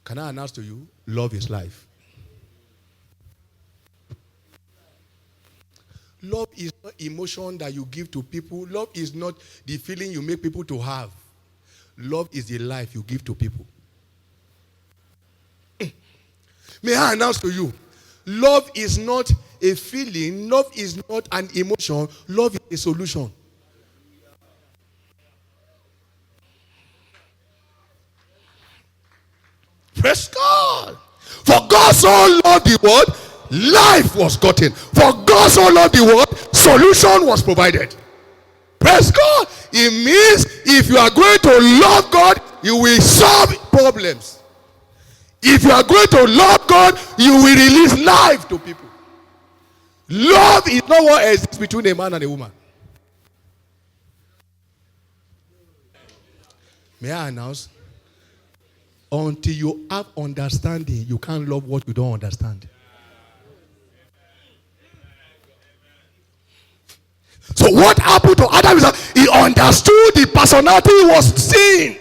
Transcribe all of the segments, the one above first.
Can I announce to you, love is life. Love is not emotion that you give to people. Love is not the feeling you make people to have. Love is the life you give to people. May I announce to you, love is not a feeling. Love is not an emotion. Love is a solution. Praise God. For God so loved the world, life was gotten. For God so loved the world, solution was provided. Praise God. It means if you are going to love God, you will solve problems. If you are going to love God, you will release life to people. Love is not what exists between a man and a woman. May I announce? Until you have understanding, you can't love what you don't understand. So what happened to Adam is that he understood the personality he was seeing.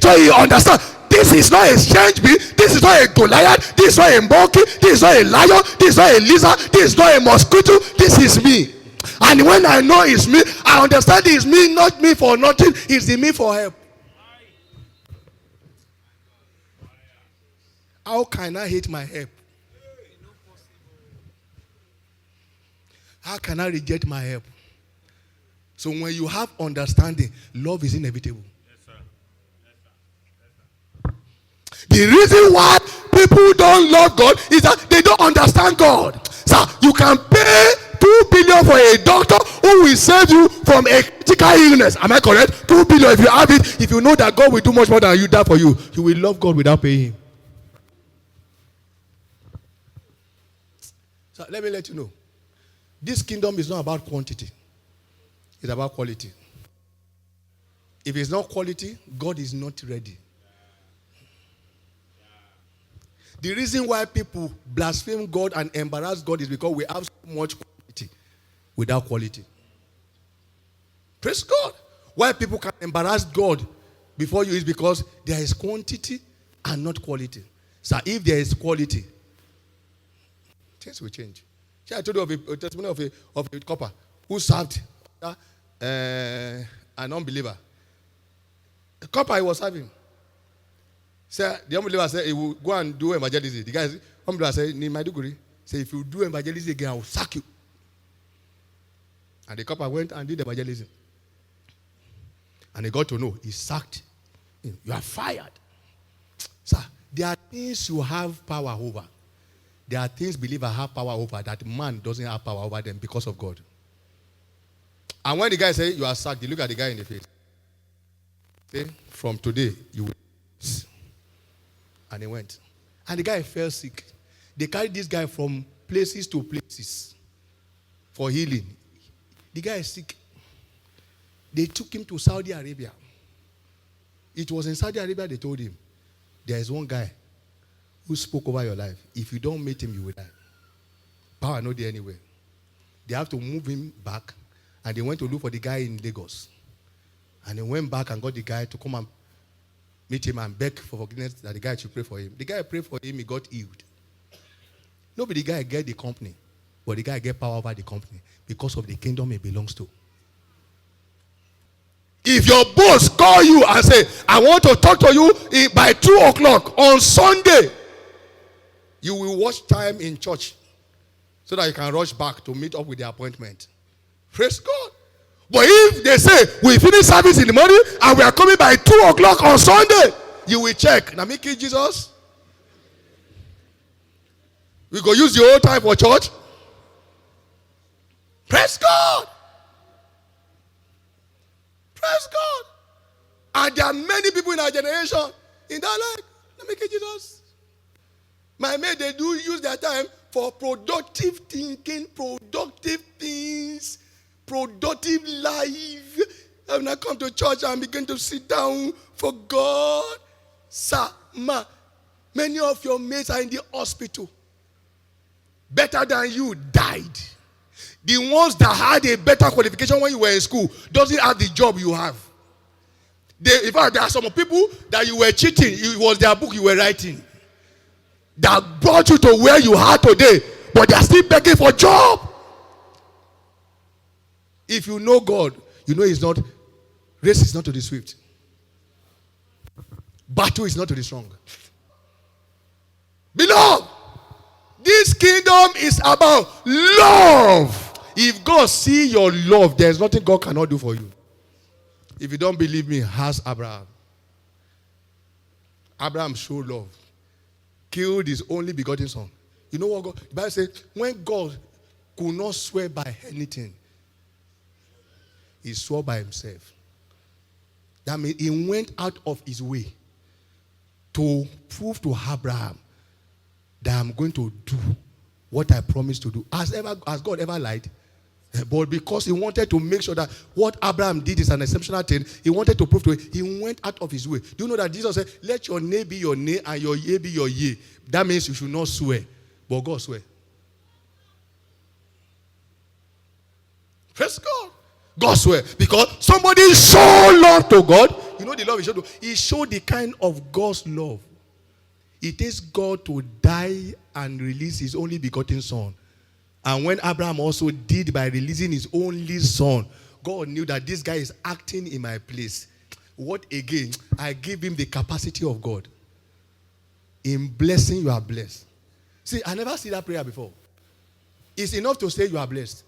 So he understood, this is not a strange being, this is not a Goliath, this is not a monkey, this is not a lion, this is not a lizard, this is not a mosquito, this is me. And when I know it's me, I understand it's me, not me for nothing, it's the me for help. How can I hate my help? How can I reject my help? So when you have understanding, love is inevitable. Yes, sir. Yes, sir. The reason why people don't love God is that they don't understand God. So you can pay $2 billion for a doctor who will save you from a critical illness. Am I correct? $2 billion if you have it. If you know that God will do much more than you die for you, you will love God without paying him. So let me let you know. This kingdom is not about quantity. It's about quality. If it's not quality, God is not ready. The reason why people blaspheme God and embarrass God is because we have so much quantity without quality. Praise God. Why people can embarrass God before you is because there is quantity and not quality. So if there is quality, things will change. See, I told you of a testimony of a copper who served an unbeliever. The copper he was serving. So the unbeliever said he will go and do evangelism. The guy, unbeliever said, "Ni Maiduguri, say if you do evangelism again, I will sack you." And the copper went and did evangelism. And he got to know he sacked him. You are fired. Sir, there are things you have power over. There are things believers have power over that man doesn't have power over them because of God. And when the guy said, "You are sacked," you look at the guy in the face. Say, "From today, you will." And he went. And the guy fell sick. They carried this guy from places to places for healing. The guy is sick. They took him to Saudi Arabia. It was in Saudi Arabia they told him, there is one guy who spoke over your life. If you don't meet him, you will die. Power not there anywhere. They have to move him back. And they went to look for the guy in Lagos. And they went back and got the guy to come and meet him and beg for forgiveness that the guy should pray for him. The guy prayed for him, he got healed. Nobody the guy get the company, but the guy get power over the company because of the kingdom he belongs to. If your boss call you and say, "I want to talk to you by 2 o'clock on Sunday," you will watch time in church so that you can rush back to meet up with the appointment. Praise God. But if they say, "We finish service in the morning and we are coming by 2 o'clock on Sunday," you will check. Now, make it Jesus. We go use the whole time for church. Praise God. Praise God. And there are many people in our generation in that life. Let me get Jesus. My mate, they do use their time for productive thinking, productive things, productive life. And when I come to church and begin to sit down for God, sir, ma, many of your mates are in the hospital. Better than you died. The ones that had a better qualification when you were in school doesn't have the job you have. In fact, there are some people that you were cheating. It was their book you were writing. that brought you to where you are today, but they are still begging for job. If you know God, you know it's not, race is not to the swift. Battle is not to the strong. Beloved, this kingdom is about love. If God see your love, there's nothing God cannot do for you. If you don't believe me, ask Abraham. Abraham showed love. Killed his only begotten son. You know what God, the Bible says, when God could not swear by anything, he swore by himself. That means he went out of his way to prove to Abraham that I'm going to do what I promised to do. Has God ever lied? But because he wanted to make sure that what Abraham did is an exceptional thing, he wanted to prove to it. He went out of his way. Do you know that Jesus said, let your nay be your nay and your yea be your yea? That means you should not swear. But God swear. Praise God. God swear. Because somebody showed love to God. You know the love he showed? He showed the kind of God's love. It takes God to die and release his only begotten son. And when Abraham also did by releasing his only son, God knew that this guy is acting in my place. What again? I give him the capacity of God. In blessing, you are blessed. See, I never see that prayer before. It's enough to say you are blessed.